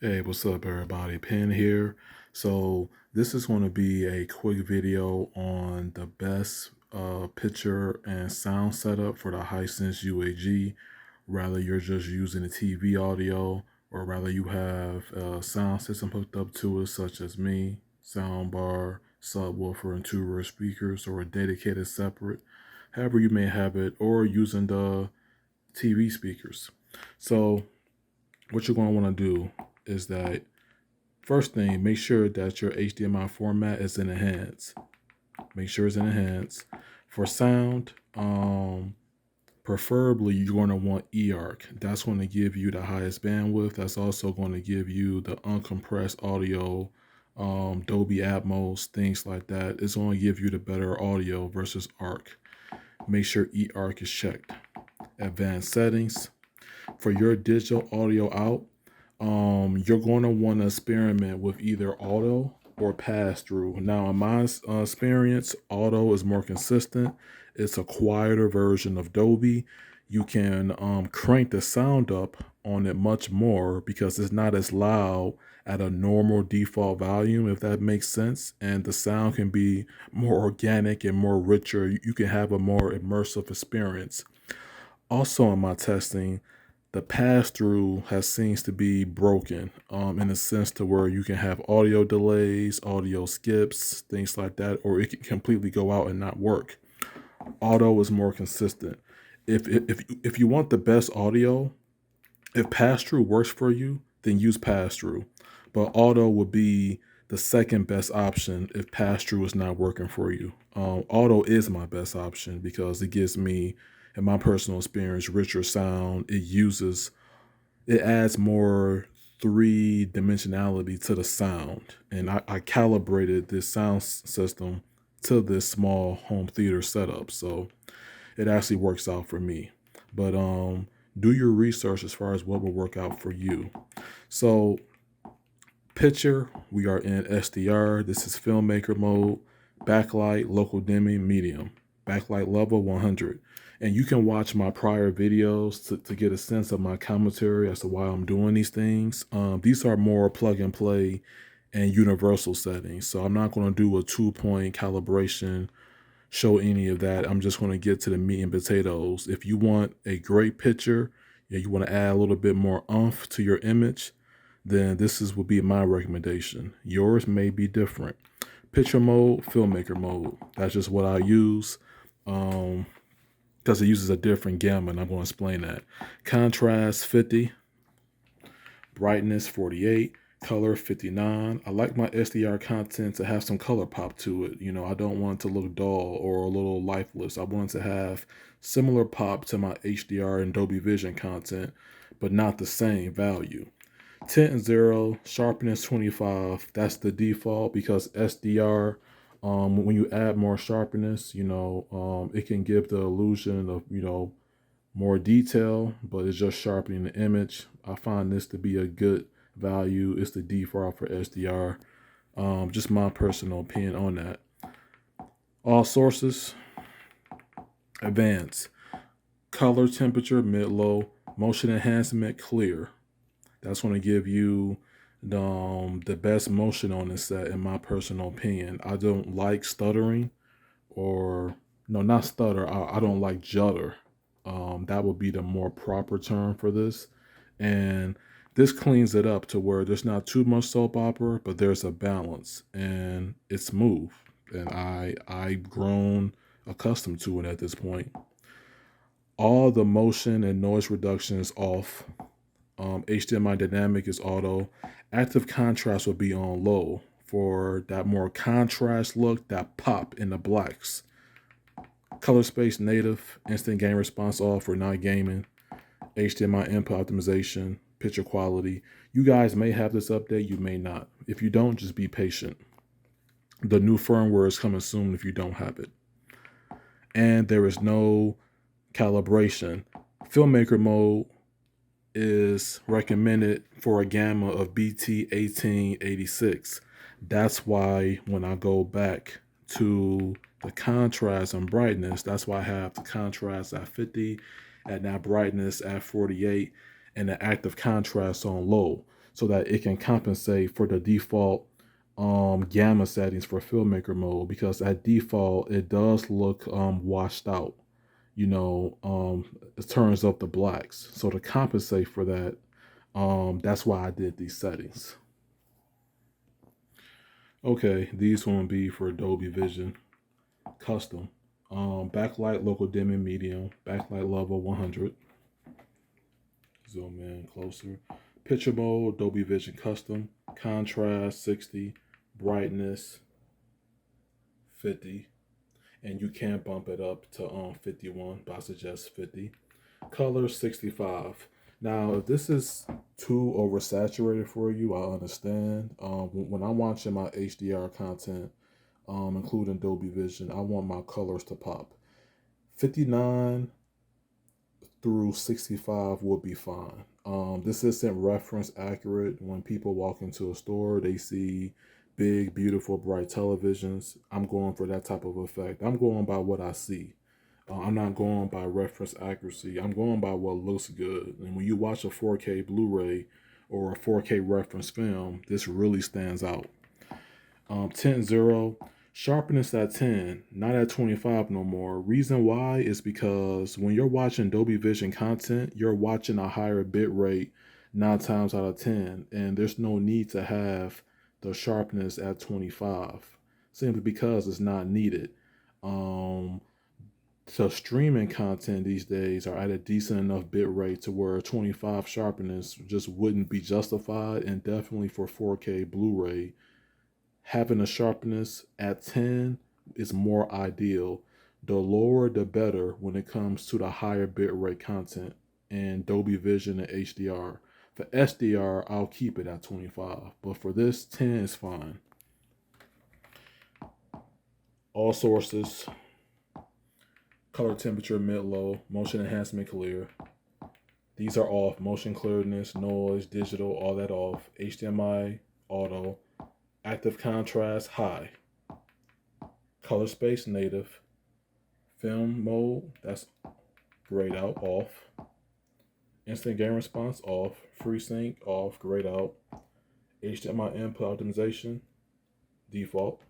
Hey, what's up, everybody? Penn here. So, this is going to be a quick video on the best picture and sound setup for the Hisense U8G. Rather, you're just using the TV audio, or rather, you have a sound system hooked up to it, such as me, soundbar, subwoofer, and two rear speakers, or a dedicated separate, however you may have it, or using the TV speakers. So, what you're going to want to do is that first thing, make sure that your HDMI format is in Enhance. Make sure it's in Enhance. For sound, preferably you're going to want eARC. That's going to give you the highest bandwidth. That's also going to give you the uncompressed audio, Dolby Atmos, things like that. It's going to give you the better audio versus ARC. Make sure eARC is checked. Advanced settings. For your digital audio out, you're going to want to experiment with either auto or pass through. Now, in my experience, auto is more consistent. It's a quieter version of Dolby. You can crank the sound up on it much more because it's not as loud at a normal default volume, if that makes sense. And the sound can be more organic and more richer. You can have a more immersive experience. Also, in my testing, the pass-through has seems to be broken in a sense to where you can have audio delays, audio skips, things like that, or it can completely go out and not work. Auto is more consistent. If you want the best audio, if pass-through works for you, then use pass-through. But auto would be the second best option if pass-through is not working for you. Auto is my best option because it gives me, in my personal experience, richer sound. It adds more three dimensionality to the sound. And I calibrated this sound system to this small home theater setup. So it actually works out for me. But do your research as far as what will work out for you. So picture, we are in SDR. This is filmmaker mode, backlight, local dimming, medium, backlight level 100. And you can watch my prior videos to get a sense of my commentary as to why I'm doing these things. These are more plug and play and universal settings. So I'm not going to do a 2-point calibration, show any of that. I'm just going to get to the meat and potatoes. If you want a great picture, you want to add a little bit more oomph to your image, then would be my recommendation. Yours may be different. Picture mode, filmmaker mode. That's just what I use because it uses a different gamma, and I'm going to explain that. Contrast 50, brightness 48, color 59. I like my SDR content to have some color pop to it. You know, I don't want it to look dull or a little lifeless. I want it to have similar pop to my HDR and Dolby Vision content, but not the same value. Tint 0, sharpness 25. That's the default because SDR, when you add more sharpness, it can give the illusion of, more detail, but it's just sharpening the image. I find this to be a good value. It's the default for SDR. Just my personal opinion on that. All sources, advanced. Color temperature, mid-low. Motion enhancement, clear. That's going to give you the best motion on this set, in my personal opinion. I don't like stuttering, or no, not stutter. I don't like judder. That would be the more proper term for this. And this cleans it up to where there's not too much soap opera, but there's a balance and it's smooth. And I've grown accustomed to it at this point. All the motion and noise reduction is off. HDMI dynamic is auto. Active contrast will be on low for that more contrast look, that pop in the blacks. Color space native, instant game response off for not gaming. HDMI input optimization, picture quality. You guys may have this update, you may not. If you don't, just be patient. The new firmware is coming soon if you don't have it. And there is no calibration. Filmmaker mode is recommended for a gamma of BT 1886. That's why when I go back to the contrast and brightness, that's why I have the contrast at 50 and that brightness at 48 and the active contrast on low. so that it can compensate for the default gamma settings for filmmaker mode, because at default it does look washed out. It turns up the blacks. So to compensate for that, that's why I did these settings. Okay, these will be for Dolby Vision custom. Backlight local dimming medium, backlight level 100. Zoom in closer. Picture mode, Dolby Vision custom, contrast 60, brightness 50, and you can bump it up to 51, but I suggest 50. Color 65. Now, if this is too oversaturated for you, I understand. When I'm watching my HDR content, including Dolby Vision, I want my colors to pop. 59 through 65 would be fine. This isn't reference accurate. When people walk into a store, they see big, beautiful, bright televisions. I'm going for that type of effect. I'm going by what I see. I'm not going by reference accuracy. I'm going by what looks good. And when you watch a 4K Blu-ray or a 4K reference film, this really stands out. 10-0, sharpness at 10, not at 25 no more. Reason why is because when you're watching Dolby Vision content, you're watching a higher bit rate 9 times out of 10, and there's no need to have the sharpness at 25, simply because it's not needed. So streaming content these days are at a decent enough bit rate to where 25 sharpness just wouldn't be justified, and definitely for 4K Blu-ray, having a sharpness at 10 is more ideal. The lower the better when it comes to the higher bitrate content in Dolby Vision and HDR. For SDR, I'll keep it at 25, but for this, 10 is fine. All sources, color temperature mid-low, motion enhancement clear. These are off. Motion clearness, noise, digital, all that off. HDMI, auto. Active contrast, high. Color space, native. Film mode, that's grayed out, off. Instant gain response, off. FreeSync, off, grayed out. HDMI input optimization, default.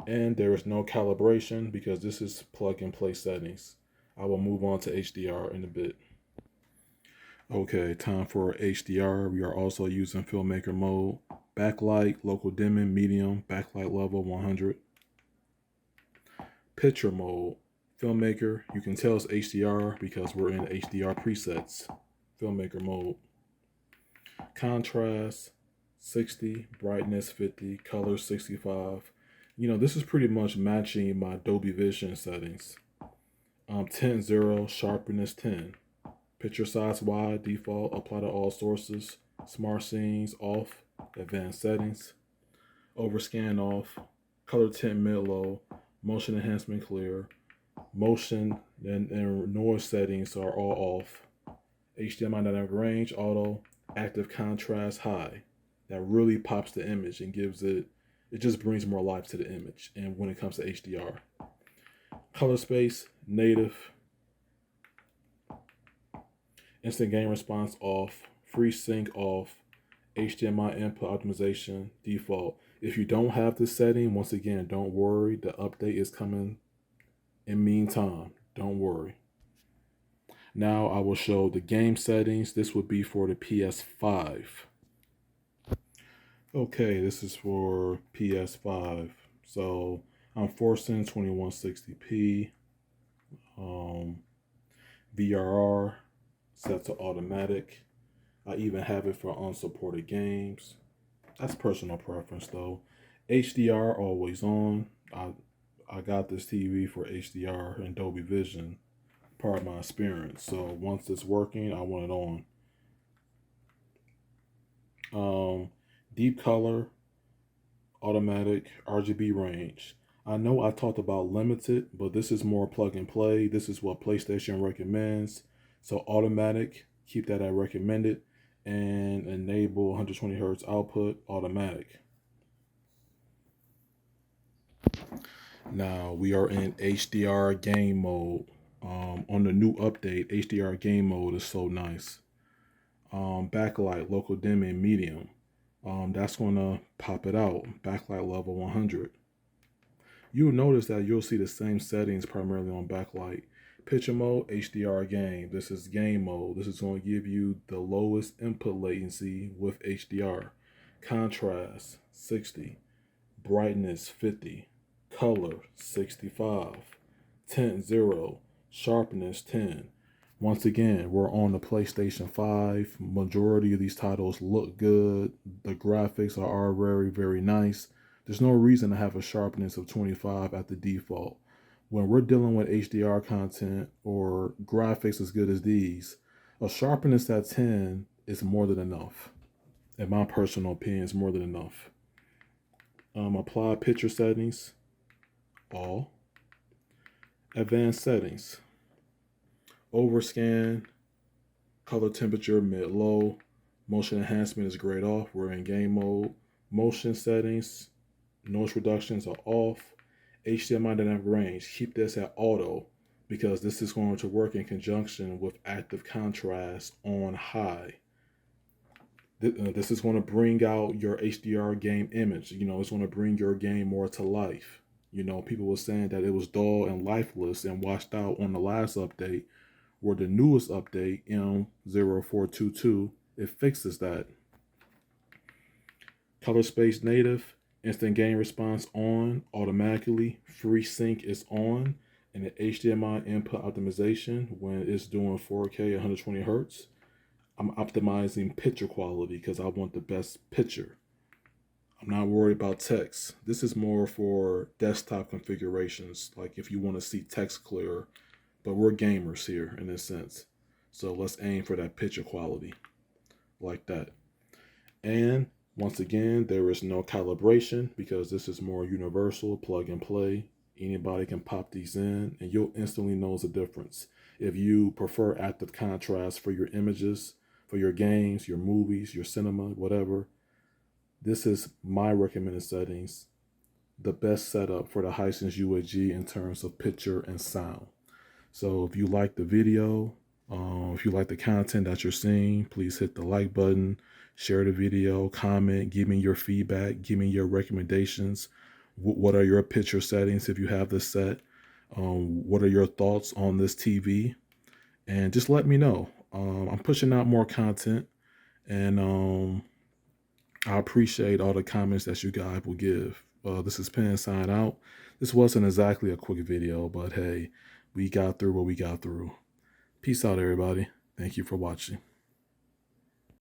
And there is no calibration because this is plug and play settings. I will move on to HDR in a bit. Okay, time for HDR. We are also using filmmaker mode. Backlight, local dimming, medium, backlight level 100. Picture mode. Filmmaker, you can tell it's HDR because we're in HDR presets. Filmmaker mode. Contrast 60, brightness 50, color 65. This is pretty much matching my Dolby Vision settings. 10-0, sharpness 10. Picture size wide, default, apply to all sources. Smart scenes off, advanced settings. Overscan off, color tint mid-low, motion enhancement clear. Motion and noise settings are all off. HDMI dynamic range, auto, active contrast high. That really pops the image and it just brings more life to the image. And when it comes to HDR, color space, native. Instant gain response off, FreeSync off, HDMI input optimization default. If you don't have this setting, once again, don't worry. The update is coming in meantime. Don't worry. Now I will show the game settings. This would be for the PS5. Okay, this is for PS5. So I'm forcing 2160p. VRR set to automatic. I even have it for unsupported games. That's personal preference though. HDR always on. I got this TV for HDR and Dolby Vision, part of my experience. So once it's working, I want it on. Deep color, automatic, RGB range. I know I talked about limited, but this is more plug and play. This is what PlayStation recommends. So automatic, keep that at recommended, and enable 120 Hertz output, automatic. Now we are in HDR game mode. On the new update, HDR game mode is so nice. Backlight, local dimming, medium. That's going to pop it out. Backlight level 100. You'll notice that you'll see the same settings primarily on backlight. Picture mode, HDR game. This is game mode. This is going to give you the lowest input latency with HDR. Contrast, 60. Brightness, 50. Color, 65. Tint, 0. Sharpness, 10. Once again, we're on the PlayStation 5. Majority of these titles look good. The graphics are very, very nice. There's no reason to have a sharpness of 25 at the default. When we're dealing with HDR content or graphics as good as these, a sharpness at 10 is more than enough. In my personal opinion, it's more than enough. Apply picture settings, all. Advanced settings, overscan, color temperature mid-low, motion enhancement is grayed off, we're in game mode. Motion settings, noise reductions are off. HDMI dynamic range, keep this at auto because this is going to work in conjunction with active contrast on high. This is going to bring out your HDR game image. It's going to bring your game more to life. People were saying that it was dull and lifeless and washed out on the last update, or the newest update, M0422, it fixes that. Color space native, instant game response on automatically, FreeSync is on, and the HDMI input optimization when it's doing 4K 120 Hertz. I'm optimizing picture quality because I want the best picture. I'm not worried about text. This is more for desktop configurations, like if you want to see text clearer, but we're gamers here in this sense. So let's aim for that picture quality like that. And once again, there is no calibration because this is more universal, plug and play. Anybody can pop these in and you'll instantly know the difference. If you prefer active contrast for your images, for your games, your movies, your cinema, whatever, this is my recommended settings. The best setup for the Hisense U8G in terms of picture and sound. So if you like the video, if you like the content that you're seeing, please hit the like button, share the video, comment, give me your feedback, give me your recommendations. What are your picture settings if you have this set? What are your thoughts on this TV? And just let me know. I'm pushing out more content, and I appreciate all the comments that you guys will give. This is Pen sign out. This wasn't exactly a quick video, but hey, we got through what we got through. Peace out, everybody. Thank you for watching.